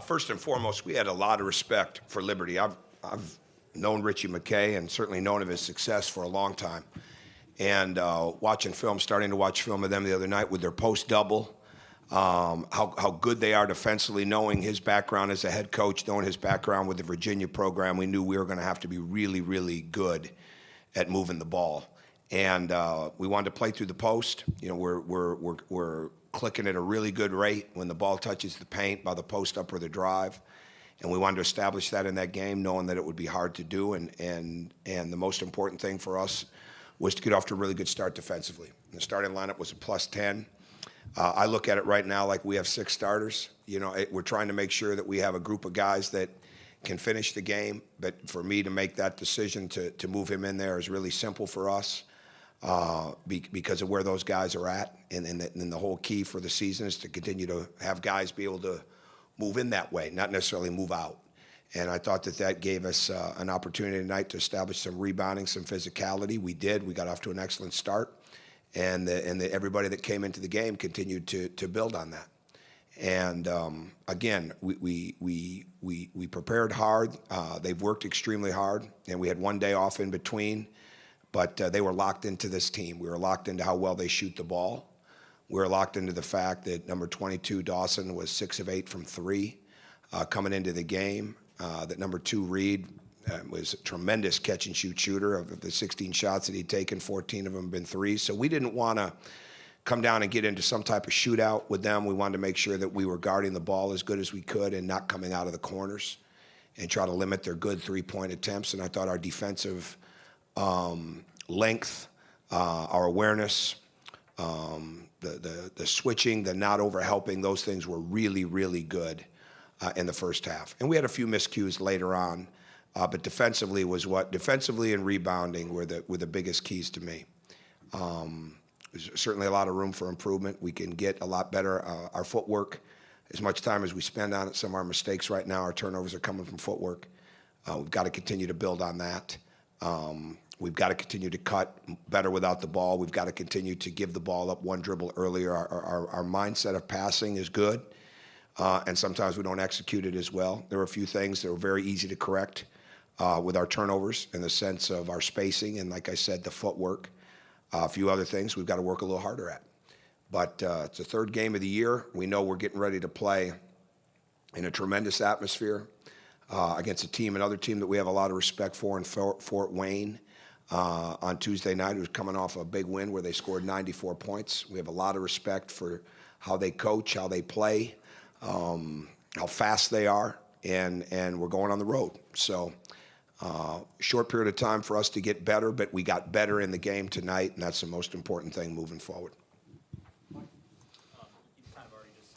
First and foremost, we had a lot of respect for Liberty. I've known Richie McKay and certainly known of his success for a long time. And starting to watch film of them the other night with their post double, how good they are defensively, knowing his background as a head coach, knowing his background with the Virginia program, we knew we were going to have to be really, really good at moving the ball. And we wanted to play through the post. You know, we're clicking at a really good rate when the ball touches the paint by the post up or the drive. And we wanted to establish that in that game, knowing that it would be hard to do. And the most important thing for us was to get off to a really good start defensively. The starting lineup was a +10. I look at it right now like we have 6 starters. You know, we're trying to make sure that we have a group of guys that can finish the game. But for me to make that decision to move him in there is really simple for us. Because of where those guys are at, and the whole key for the season is to continue to have guys be able to move in that way, not necessarily move out. And I thought that gave us an opportunity tonight to establish some rebounding, some physicality. We did. We got off to an excellent start, and everybody that came into the game continued to build on that. And again, we prepared hard. They've worked extremely hard, and we had one day off in between. But they were locked into this team. We were locked into how well they shoot the ball. We were locked into the fact that number 22, Dawson, was 6 of 8 from 3 coming into the game. That number 2, Reed, was a tremendous catch-and-shoot shooter. Of the 16 shots that he'd taken, 14 of them have been threes. So we didn't want to come down and get into some type of shootout with them. We wanted to make sure that we were guarding the ball as good as we could and not coming out of the corners and try to limit their good three-point attempts. And I thought our defensive length, our awareness, the switching, the not over-helping, those things were really, really good in the first half. And we had a few miscues later on, but defensively and rebounding were the biggest keys to me. There's certainly a lot of room for improvement. We can get a lot better. Our footwork, as much time as we spend on it, some of our mistakes right now, our turnovers are coming from footwork. We've got to continue to build on that. We've got to continue to cut better without the ball. We've got to continue to give the ball up one dribble earlier. Our mindset of passing is good, and sometimes we don't execute it as well. There are a few things that are very easy to correct with our turnovers in the sense of our spacing and, like I said, the footwork. A few other things we've got to work a little harder at. But it's the 3rd game of the year. We know we're getting ready to play in a tremendous atmosphere against another team that we have a lot of respect for in Fort Wayne. On Tuesday night, who's coming off a big win where they scored 94 points. We have a lot of respect for how they coach, how they play, how fast they are, and we're going on the road. So short period of time for us to get better, but we got better in the game tonight, and that's the most important thing moving forward. You kind of already just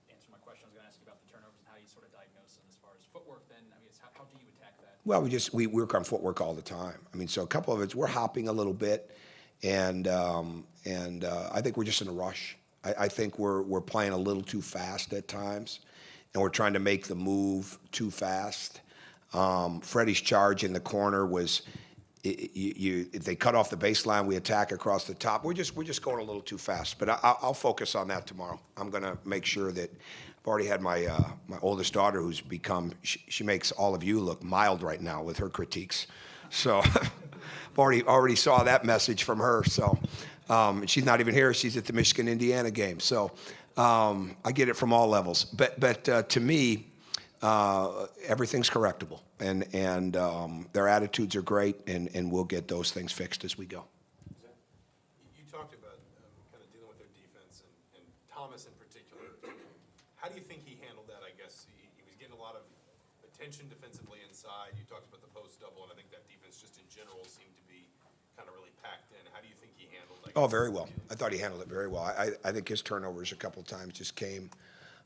answered my question. I was going to ask you about the turnovers and how you sort of diagnose them as far as footwork then. I mean, how do you attack that? Well, we work on footwork all the time. I mean, so a couple of it's we're hopping a little bit, and I think we're just in a rush. I think we're playing a little too fast at times, and we're trying to make the move too fast. Freddie's charge in the corner was, if they cut off the baseline, we attack across the top. We're just going a little too fast. But I'll focus on that tomorrow. I'm going to make sure that I've already had my oldest daughter, who's become she makes all of you look mild right now with her critiques. So I've already saw that message from her. So she's not even here. She's at the Michigan-Indiana game. So I get it from all levels. But to me, everything's correctable, and their attitudes are great, and we'll get those things fixed as we go. You talked about kind of dealing with their defense, and Thomas in particular. How do you think he handled that? I guess he was getting a lot of attention defensively inside. You talked about the post double, and I think that defense just in general seemed to be kind of really packed in. How do you think he handled that? Oh, very well. I thought he handled it very well. I think his turnovers a couple of times just came.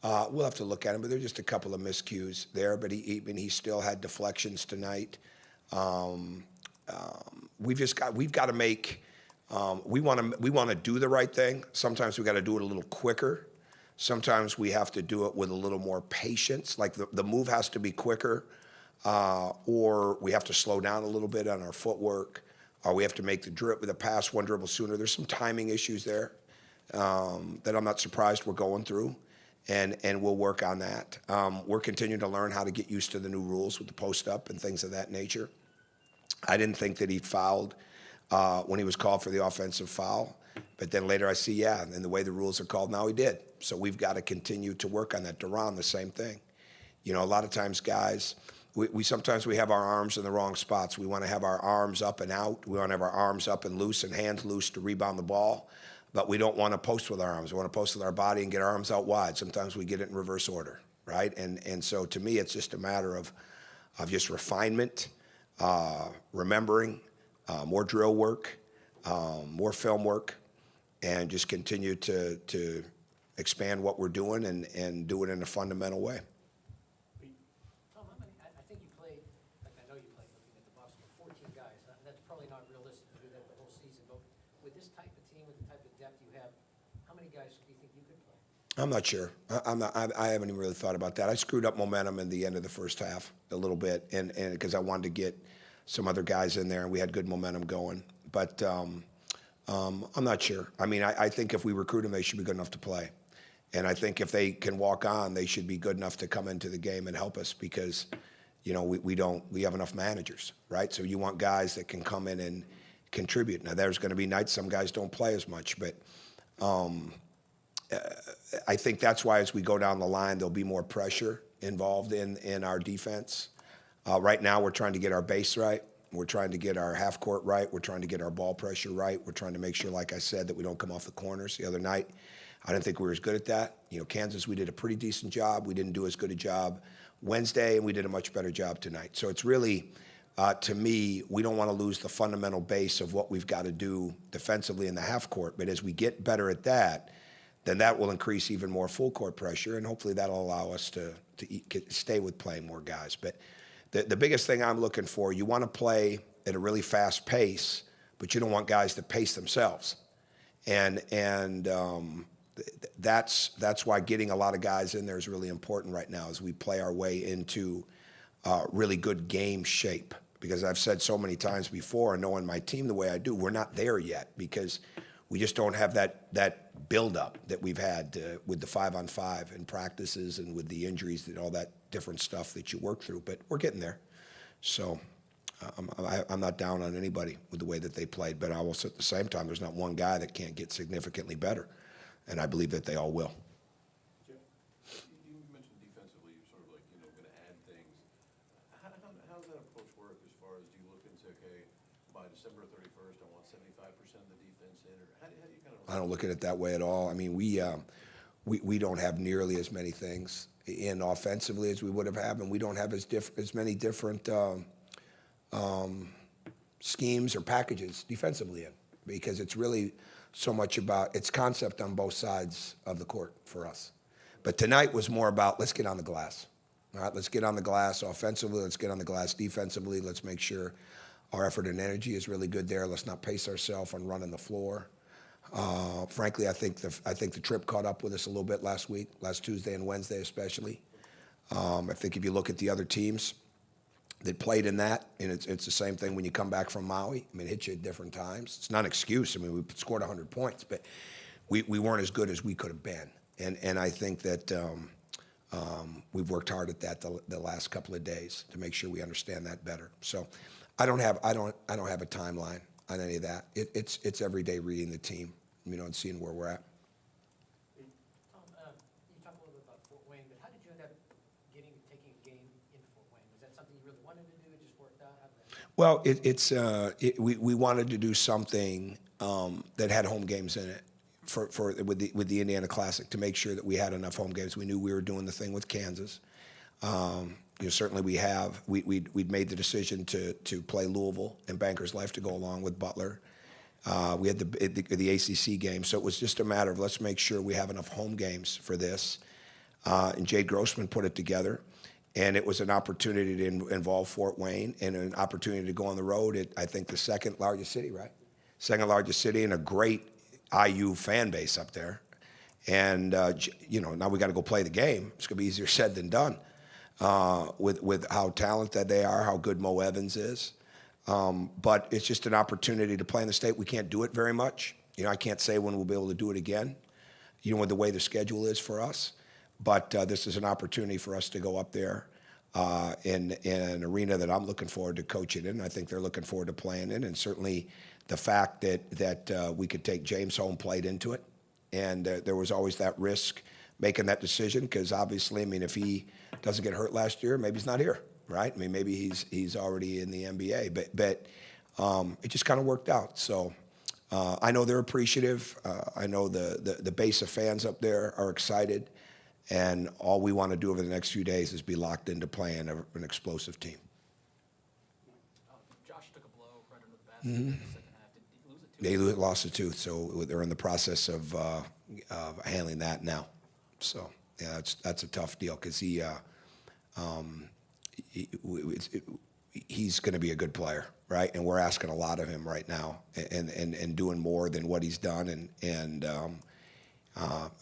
We'll have to look at him, but there are just a couple of miscues there. But he still had deflections tonight. We've got to make. We want to do the right thing. Sometimes we got to do it a little quicker. Sometimes we have to do it with a little more patience. Like the move has to be quicker, or we have to slow down a little bit on our footwork, or we have to make the pass one dribble sooner. There's some timing issues there that I'm not surprised we're going through. and we'll work on that. We're continuing to learn how to get used to the new rules with the post up and things of that nature. I didn't think that he fouled when he was called for the offensive foul, but then later I see, yeah, and the way the rules are called now, he did. So we've got to continue to work on that. Duran, the same thing. You know, a lot of times, guys, we sometimes we have our arms in the wrong spots. We want to have our arms up and out. We want to have our arms up and loose and hands loose to rebound the ball, but we don't want to post with our arms. We want to post with our body and get our arms out wide. Sometimes we get it in reverse order, right? And so to me, it's just a matter of just refinement, remembering, more drill work, more film work, and just continue to expand what we're doing and do it in a fundamental way. Tom, I think you played, like I know you played, looking at the box score, 14 guys. That's probably not realistic to do that the whole season, but with this type of team, with the type of depth you have, how many guys do you think you could play? I'm not sure. I haven't even really thought about that. I screwed up momentum in the end of the first half a little bit, and because I wanted to get some other guys in there, and we had good momentum going. But I'm not sure. I mean, I think if we recruit them, they should be good enough to play. And I think if they can walk on, they should be good enough to come into the game and help us because, you know, we have enough managers, right? So you want guys that can come in and contribute. Now, there's going to be nights some guys don't play as much, but I think that's why as we go down the line, there'll be more pressure involved in our defense. Right now, we're trying to get our base right. We're trying to get our half court right. We're trying to get our ball pressure right. We're trying to make sure, like I said, that we don't come off the corners. The other night, I didn't think we were as good at that. You know, Kansas, we did a pretty decent job. We didn't do as good a job Wednesday, and we did a much better job tonight. So it's really, to me, we don't want to lose the fundamental base of what we've got to do defensively in the half court. But as we get better at that, then that will increase even more full court pressure, and hopefully that'll allow us to stay with playing more guys. But the biggest thing I'm looking for, you want to play at a really fast pace, but you don't want guys to pace themselves. And that's why getting a lot of guys in there is really important right now as we play our way into really good game shape. Because I've said so many times before, and knowing my team the way I do, we're not there yet because we just don't have that build-up that we've had with the 5-on-5 and practices and with the injuries and all that different stuff that you work through. But we're getting there. So I'm not down on anybody with the way that they played. But I will say at the same time, there's not one guy that can't get significantly better. And I believe that they all will. Jeff, you mentioned defensively, you're sort of like, you know, going to add things. How does that approach work as far as do you look and say, okay, by December 31st, I want 75% of the defense in? Or how do you kind of? I don't look at it that way at all. I mean, we don't have nearly as many things in offensively as we would have had, and we don't have as many different schemes or packages defensively in because it's really so much about its concept on both sides of the court for us. But tonight was more about let's get on the glass. All right, let's get on the glass offensively. Let's get on the glass defensively. Let's make sure our effort and energy is really good there. Let's not pace ourselves on running the floor. Frankly, I think the trip caught up with us a little bit last week, last Tuesday and Wednesday especially. I think if you look at the other teams that played in that, and it's the same thing when you come back from Maui. I mean, it hits you at different times. It's not an excuse. I mean, we scored 100 points, but we weren't as good as we could have been. And I think that we've worked hard at that the last couple of days to make sure we understand that better. So I don't have a timeline on any of that. It's every day reading the team, you know, and seeing where we're at. Tom, you talked a little bit about Fort Wayne, but how did you end up taking a game in Fort Wayne? Was that something you really wanted to do? It just worked out? How did that Well, we wanted to do something that had home games in it with the Indiana Classic to make sure that we had enough home games. We knew we were doing the thing with Kansas. You know, certainly we'd made the decision to play Louisville and Bankers Life to go along with Butler. We had the ACC game, so it was just a matter of let's make sure we have enough home games for this. And Jade Grossman put it together, and it was an opportunity to involve Fort Wayne and an opportunity to go on the road at, I think, the second largest city, right? Second largest city and a great IU fan base up there. And, you know, now we got to go play the game. It's going to be easier said than done. With how talented they are, how good Mo Evans is. But it's just an opportunity to play in the state. We can't do it very much. You know, I can't say when we'll be able to do it again, you know, with the way the schedule is for us. But this is an opportunity for us to go up there in an arena that I'm looking forward to coaching in. I think they're looking forward to playing in, and certainly the fact that we could take James home played into it. And there was always that risk making that decision because obviously, I mean, if he doesn't get hurt last year, maybe he's not here, right? I mean, maybe he's already in the NBA. But it just kind of worked out. So I know they're appreciative. I know the base of fans up there are excited. And all we want to do over the next few days is be locked into playing an explosive team. Josh took a blow right under the basket in the second half. Did he lose it too? They lost a tooth, so they're in the process of handling that now. So yeah, that's a tough deal because he's going to be a good player, right? And we're asking a lot of him right now, and doing more than what he's done. And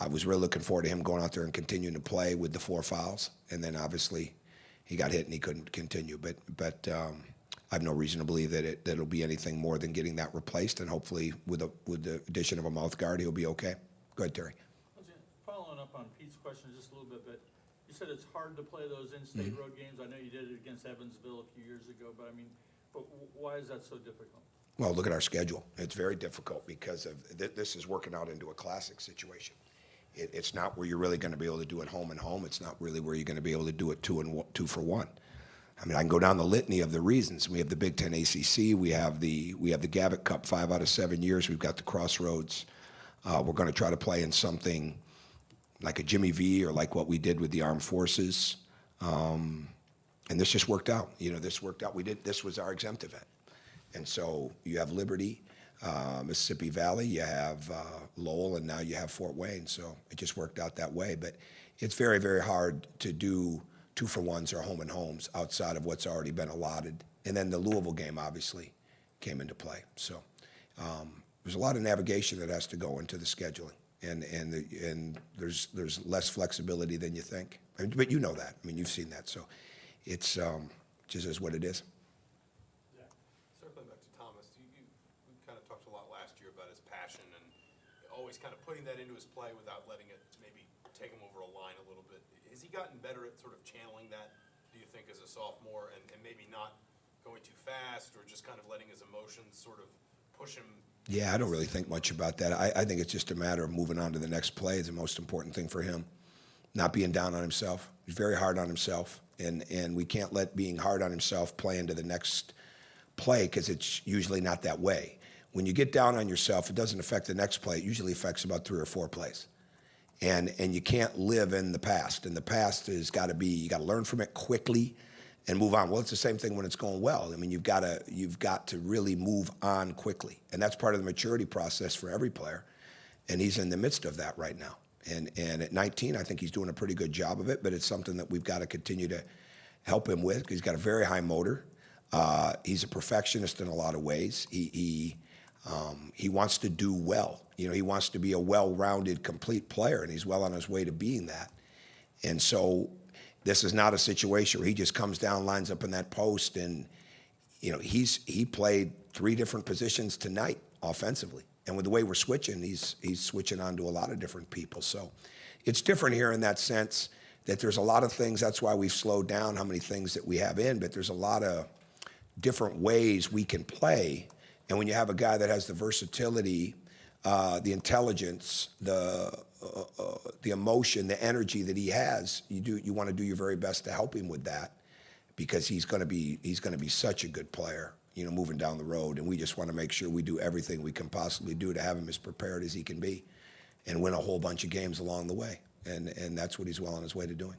I was really looking forward to him going out there and continuing to play with the 4 fouls. And then obviously he got hit and he couldn't continue. But I have no reason to believe that it'll be anything more than getting that replaced. And hopefully with the addition of a mouth guard, he'll be okay. Go ahead, Terry. Following up on Pete's question just a little bit, but you said it's hard to play those in-state road games. I know you did it against Evansville a few years ago, but I mean, why is that so difficult? Well, look at our schedule. It's very difficult because of this is working out into a classic situation. It's not where you're really going to be able to do it home and home. It's not really where you're going to be able to do it 2 for 1. I mean, I can go down the litany of the reasons. We have the Big Ten ACC. We have the Gavitt Cup 5 out of 7 years. We've got the Crossroads. We're going to try to play in something like a Jimmy V or like what we did with the Armed Forces. And this just worked out. You know, this worked out. This was our exempt event. And so you have Liberty, Mississippi Valley, you have Lowell, and now you have Fort Wayne. So it just worked out that way. But it's very, very hard to do 2 for 1s or home and homes outside of what's already been allotted. And then the Louisville game obviously came into play. So there's a lot of navigation that has to go into the scheduling. And there's less flexibility than you think. But you know that. I mean, you've seen that. So it's just is what it is. Circling back to Thomas, we kind of talked a lot last year about his passion and always kind of putting that into his play without letting it maybe take him over a line a little bit. Has he gotten better at sort of channeling that, do you think, as a sophomore, and maybe not going too fast or just kind of letting his emotions sort of push him? Yeah, I don't really think much about that. I think it's just a matter of moving on to the next play is the most important thing for him. Not being down on himself. He's very hard on himself, and we can't let being hard on himself play into the next play because it's usually not that way. When you get down on yourself, it doesn't affect the next play. It usually affects about 3 or 4 plays. And you can't live in the past. And the past has got to be, you got to learn from it quickly and move on. Well, it's the same thing when it's going well. I mean, you've got to really move on quickly. And that's part of the maturity process for every player. And he's in the midst of that right now. And at 19, I think he's doing a pretty good job of it, but it's something that we've got to continue to help him with because he's got a very high motor. He's a perfectionist in a lot of ways. He wants to do well. You know, he wants to be a well-rounded, complete player, and he's well on his way to being that. And so this is not a situation where he just comes down, lines up in that post, and, you know, he played 3 different positions tonight offensively. And with the way we're switching, he's switching on to a lot of different people. So it's different here in that sense that there's a lot of things. That's why we've slowed down how many things that we have in, but there's a lot of different ways we can play. And when you have a guy that has the versatility, the intelligence, the emotion, the energy that he has, you want to do your very best to help him with that because he's going to be such a good player, you know, moving down the road. And we just want to make sure we do everything we can possibly do to have him as prepared as he can be and win a whole bunch of games along the way. And that's what he's well on his way to doing.